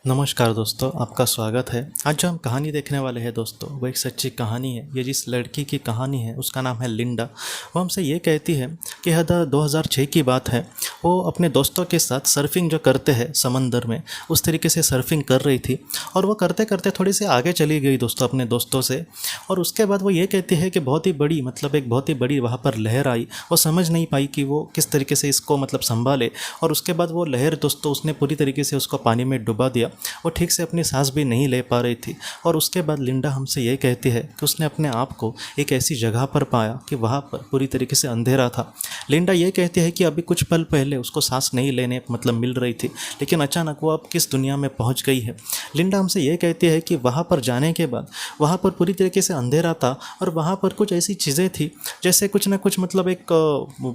नमस्कार दोस्तों, आपका स्वागत है। आज जो हम कहानी देखने वाले हैं दोस्तों, वो एक सच्ची कहानी है। ये जिस लड़की की कहानी है उसका नाम है लिंडा। वो हमसे ये कहती है कि यह 2006 की बात है। वो अपने दोस्तों के साथ सर्फिंग जो करते हैं समंदर में, उस तरीके से सर्फिंग कर रही थी। और वो करते करते थोड़ी सी आगे चली गई दोस्तों अपने दोस्तों से। और उसके बाद वो ये कहती है कि बहुत ही बड़ी एक बहुत ही बड़ी वहाँ पर लहर आई। वो समझ नहीं पाई कि वो किस तरीके से इसको संभाले। और उसके बाद वो लहर दोस्तों उसने पूरी तरीके से उसको पानी में डुबा दिया। वो ठीक से अपनी सांस भी नहीं ले पा रही थी। और उसके बाद लिंडा हमसे ये कहती है कि उसने अपने आप को एक ऐसी जगह पर पाया कि वहाँ पर पूरी तरीके से अंधेरा था। लिंडा ये कहती है कि अभी कुछ पल पहले उसको सांस नहीं लेने मिल रही थी, लेकिन अचानक वो अब किस दुनिया में पहुँच गई है। लिंडा हमसे ये कहती है कि वहाँ पर जाने के बाद वहाँ पर पूरी तरीके से अंधेरा था। और वहाँ पर कुछ ऐसी चीज़ें थी जैसे कुछ ना कुछ एक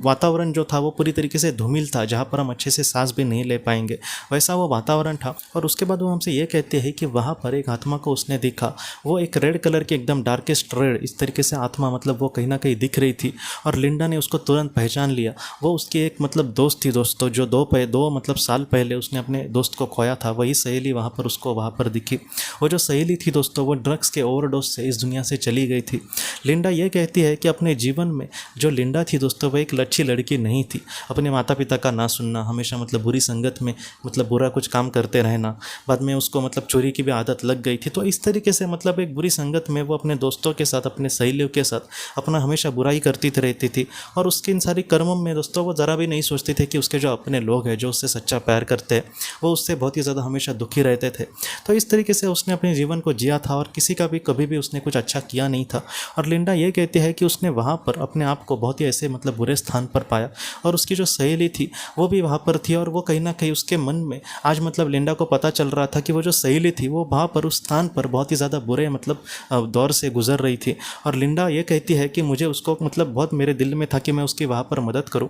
वातावरण जो था वो पूरी तरीके से धूमिल था, जहाँ पर हम अच्छे से सांस भी नहीं ले पाएंगे, वैसा वो वातावरण था। और उसके बाद वो हमसे ये कहते हैं कि वहाँ पर एक आत्मा को उसने देखा। वो एक रेड कलर की एकदम डार्केस्ट रेड इस तरीके से आत्मा वो कहीं ना कहीं दिख रही थी। और लिंडा ने उसको तुरंत पहचान लिया। वो उसकी एक दोस्त थी दोस्तों, जो दो साल पहले उसने अपने दोस्त को खोया था। वही सहेली उसको वहाँ पर दिखी। वो जो सहेली थी दोस्तों, वो ड्रग्स के ओवरडोज से इस दुनिया से चली गई थी। लिंडा ये कहती है कि अपने जीवन में जो लिंडा थी दोस्तों, वो एक अच्छी लड़की नहीं थी। अपने माता पिता का ना सुनना, हमेशा बुरी संगत में बुरा कुछ काम करते रहना, बाद में उसको चोरी की भी आदत लग गई थी। तो इस तरीके से एक बुरी संगत में वो अपने दोस्तों के साथ, अपने सहेलियों के साथ अपना हमेशा बुराई करती रहती थी। और उसके इन सारी कर्मों में दोस्तों वो ज़रा भी नहीं सोचती थी कि उसके जो अपने लोग हैं, जो उससे सच्चा प्यार करते हैं, वो उससे बहुत ही ज़्यादा हमेशा दुखी रहते थे। तो इस तरीके से उसने अपने जीवन को जिया था और किसी का भी कभी भी उसने कुछ अच्छा किया नहीं था। और लिंडा ये कहती है कि उसने वहाँ पर अपने आप को बहुत ही ऐसे बुरे स्थान पर पाया। और उसकी जो सहेली थी वो भी वहाँ पर थी। और वो कहीं ना कहीं उसके मन में आज लिंडा को पता चल रहा था कि वो जो सहेली थी वो वहाँ पर उस स्थान पर बहुत ही ज़्यादा बुरे दौर से गुजर रही थी। और लिंडा ये कहती है कि मुझे उसको बहुत मेरे दिल में था कि मैं उसकी वहाँ पर मदद करूँ।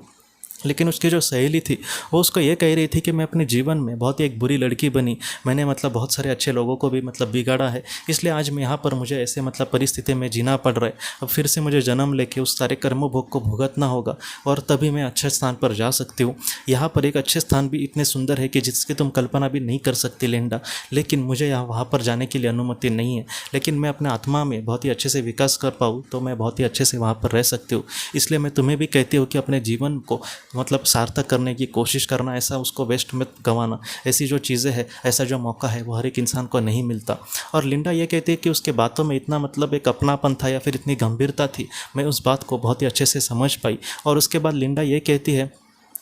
लेकिन उसकी जो सहेली थी वो उसको ये कह रही थी कि मैं अपने जीवन में बहुत ही एक बुरी लड़की बनी। मैंने बहुत सारे अच्छे लोगों को भी बिगाड़ा है, इसलिए आज मैं यहाँ पर मुझे ऐसे परिस्थिति में जीना पड़ रहा है। अब फिर से मुझे जन्म लेके उस सारे कर्म भोग को भुगतना होगा और तभी मैं अच्छे स्थान पर जा सकती हूँ। यहाँ पर एक अच्छे स्थान भी इतने सुंदर है कि जिसकी तुम कल्पना भी नहीं कर सकती लिंडा। लेकिन मुझे यहाँ वहाँ पर जाने के लिए अनुमति नहीं है। लेकिन मैं अपने आत्मा में बहुत ही अच्छे से विकास कर पाऊँ तो मैं बहुत ही अच्छे से वहाँ पर रह सकती हूँ। इसलिए मैं तुम्हें भी कहती हूँ कि अपने जीवन को सार्थक करने की कोशिश करना, ऐसा उसको वेस्ट मत गंवाना। ऐसी जो चीज़ें हैं, ऐसा जो मौका है, वो हर एक इंसान को नहीं मिलता। और लिंडा ये कहती है कि उसके बातों में इतना एक अपनापन था या फिर इतनी गंभीरता थी, मैं उस बात को बहुत ही अच्छे से समझ पाई। और उसके बाद लिंडा ये कहती है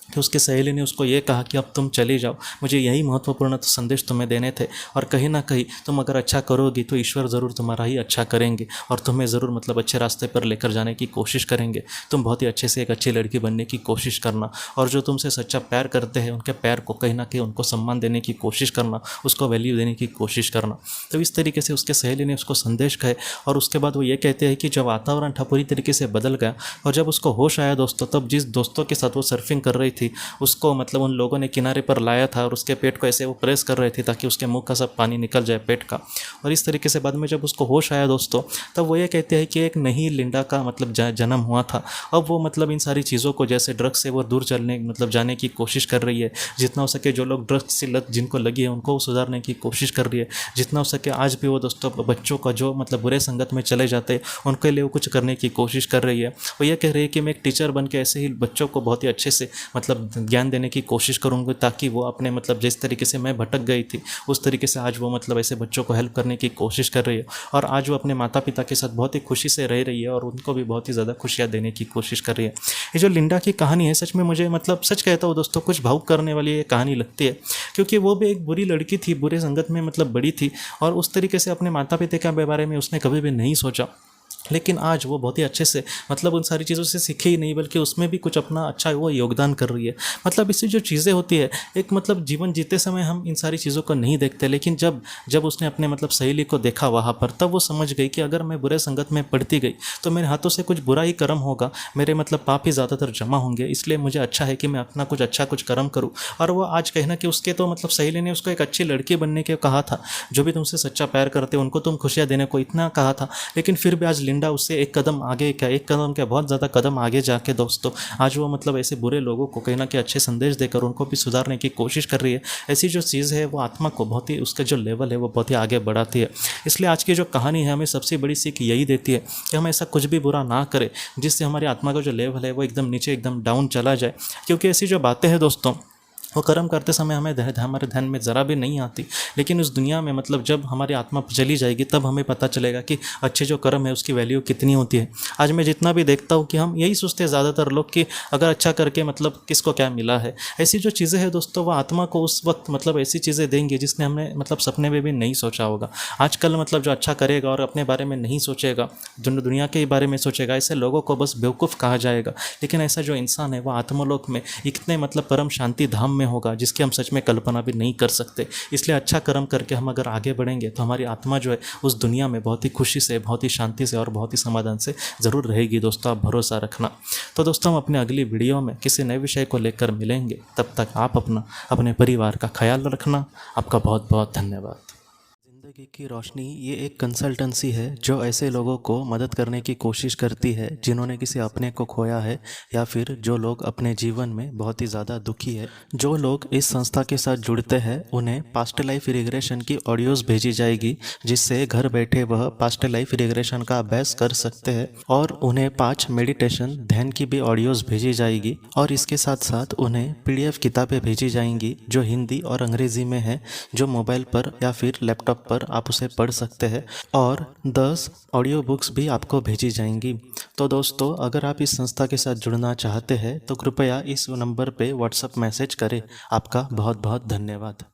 कि उसके सहेली ने उसको ये कहा कि अब तुम चली जाओ, मुझे यही महत्वपूर्ण संदेश तुम्हें देने थे। और कहीं ना कहीं तुम अगर अच्छा करोगी तो ईश्वर ज़रूर तुम्हारा ही अच्छा करेंगे और तुम्हें ज़रूर अच्छे रास्ते पर लेकर जाने की कोशिश करेंगे। तुम बहुत ही अच्छे से एक अच्छी लड़की बनने की कोशिश करना और जो तुमसे सच्चा प्यार करते हैं उनके प्यार को कहीं ना कहीं उनको सम्मान देने की कोशिश करना, उसको वैल्यू देने की कोशिश करना। तो इस तरीके से उसके सहेली ने उसको संदेश कहे। और उसके बाद वो ये कहते हैं कि जब वातावरण था पूरी तरीके से बदल गया और जब उसको होश आया दोस्तों, तब जिस दोस्तों के साथ वो सर्फिंग कर रही थी उसको उन लोगों ने किनारे पर लाया था और उसके पेट को ऐसे वो प्रेस कर रहे थे ताकि उसके मुंह का सब पानी निकल जाए पेट का। और इस तरीके से बाद में जब उसको होश आया दोस्तों, तब वो ये कहते हैं कि एक नई लिंडा का जन्म हुआ था। अब वो इन सारी चीज़ों को, जैसे ड्रग्स से वो दूर चलने जाने की कोशिश कर रही है। जितना हो सके जो लोग ड्रग्स से लत जिनको लगी है उनको सुधारने की कोशिश कर रही है। जितना हो सके आज भी वो दोस्तों बच्चों का जो बुरे संगत में चले जाते हैं उनके लिए वो कुछ करने की कोशिश कर रही है। वो ये कह रही है कि मैं एक टीचर बन के ऐसे ही बच्चों को बहुत ही अच्छे से ज्ञान देने की कोशिश करूँगी ताकि वो अपने जिस तरीके से मैं भटक गई थी उस तरीके से आज वो ऐसे बच्चों को हेल्प करने की कोशिश कर रही है। और आज वो अपने माता पिता के साथ बहुत ही खुशी से रह रही है और उनको भी बहुत ही ज़्यादा खुशियाँ देने की कोशिश कर रही है। ये जो लिंडा की कहानी है सच में मुझे सच कहता हूँ दोस्तों, कुछ भावुक करने वाली ये कहानी लगती है। क्योंकि वो भी एक बुरी लड़की थी, बुरे संगत में बड़ी थी और उस तरीके से अपने माता पिता के बारे में उसने कभी भी नहीं सोचा। लेकिन आज वो बहुत ही अच्छे से उन सारी चीज़ों से सीखे ही नहीं बल्कि उसमें भी कुछ अपना अच्छा वो योगदान कर रही है। इससे जो चीज़ें होती है एक जीवन जीते समय हम इन सारी चीज़ों को नहीं देखते, लेकिन जब जब उसने अपने सहेली को देखा वहाँ पर, तब वो समझ गई कि अगर मैं बुरे संगत में पड़ती गई तो मेरे हाथों से कुछ बुरा ही कर्म होगा, मेरे पाप ही ज़्यादातर जमा होंगे। इसलिए मुझे अच्छा है कि मैं अपना कुछ कर्म करूँ। और वो आज कहना कि उसके तो सहेली ने उसको एक अच्छी लड़की बनने के कहा था, जो भी तुमसे सच्चा प्यार करते उनको तुम खुशियाँ देने को इतना कहा था, लेकिन फिर भी आज लिंडा उससे एक कदम आगे, क्या एक कदम क्या बहुत ज़्यादा कदम आगे जाके दोस्तों आज वो मतलब ऐसे बुरे लोगों को कहीं ना कहीं अच्छे संदेश देकर उनको भी सुधारने की कोशिश कर रही है। ऐसी जो चीज़ है वो आत्मा को बहुत ही, उसका जो लेवल है वो बहुत ही आगे बढ़ाती है। इसलिए आज की जो कहानी है हमें सबसे बड़ी सीख यही देती है कि हम ऐसा कुछ भी बुरा ना करें जिससे हमारी आत्मा का जो लेवल है वो एकदम नीचे, एकदम डाउन चला जाए। क्योंकि ऐसी जो बातें हैं दोस्तों वो कर्म करते समय हमारे ध्यान में ज़रा भी नहीं आती, लेकिन उस दुनिया में मतलब जब हमारी आत्मा चली जाएगी तब हमें पता चलेगा कि अच्छे जो कर्म है उसकी वैल्यू कितनी होती है। आज मैं जितना भी देखता हूँ कि हम यही सोचते हैं ज़्यादातर लोग कि अगर अच्छा करके मतलब किसको क्या मिला है। ऐसी जो चीज़ें हैं दोस्तों वो आत्मा को उस वक्त मतलब ऐसी चीज़ें देंगी जिसने हमने मतलब सपने में भी नहीं सोचा होगा। आजकल मतलब जो अच्छा करेगा और अपने बारे में नहीं सोचेगा, जो दुनिया के बारे में सोचेगा, ऐसे लोगों को बस बेवकूफ़ कहा जाएगा। लेकिन ऐसा जो इंसान है वो आत्मलोक में इतने मतलब परम शांति धाम में होगा जिसकी हम सच में कल्पना भी नहीं कर सकते। इसलिए अच्छा कर्म करके हम अगर आगे बढ़ेंगे तो हमारी आत्मा जो है उस दुनिया में बहुत ही खुशी से, बहुत ही शांति से और बहुत ही समाधान से ज़रूर रहेगी। दोस्तों आप भरोसा रखना। तो दोस्तों हम अपने अगली वीडियो में किसी नए विषय को लेकर मिलेंगे। तब तक आप अपने परिवार का ख्याल रखना। आपका बहुत बहुत धन्यवाद। ज़िंदगी की रोशनी ये एक कंसल्टेंसी है जो ऐसे लोगों को मदद करने की कोशिश करती है जिन्होंने किसी अपने को खोया है या फिर जो लोग अपने जीवन में बहुत ही ज़्यादा दुखी है। जो लोग इस संस्था के साथ जुड़ते हैं उन्हें पास्ट लाइफ रिग्रेशन की ऑडियोज़ भेजी जाएगी जिससे घर बैठे वह पास्ट लाइफ रिग्रेशन का अभ्यास कर सकते हैं। और उन्हें 5 मेडिटेशन ध्यान की भी ऑडियोज़ भेजी जाएगी और इसके साथ साथ उन्हें PDF किताबें भेजी जाएंगी जो हिंदी और अंग्रेज़ी में है, जो मोबाइल पर या फिर लैपटॉप पर आप उसे पढ़ सकते हैं। और 10 ऑडियो बुक्स भी आपको भेजी जाएंगी। तो दोस्तों अगर आप इस संस्था के साथ जुड़ना चाहते हैं तो कृपया इस नंबर पे व्हाट्सएप मैसेज करें। आपका बहुत बहुत धन्यवाद।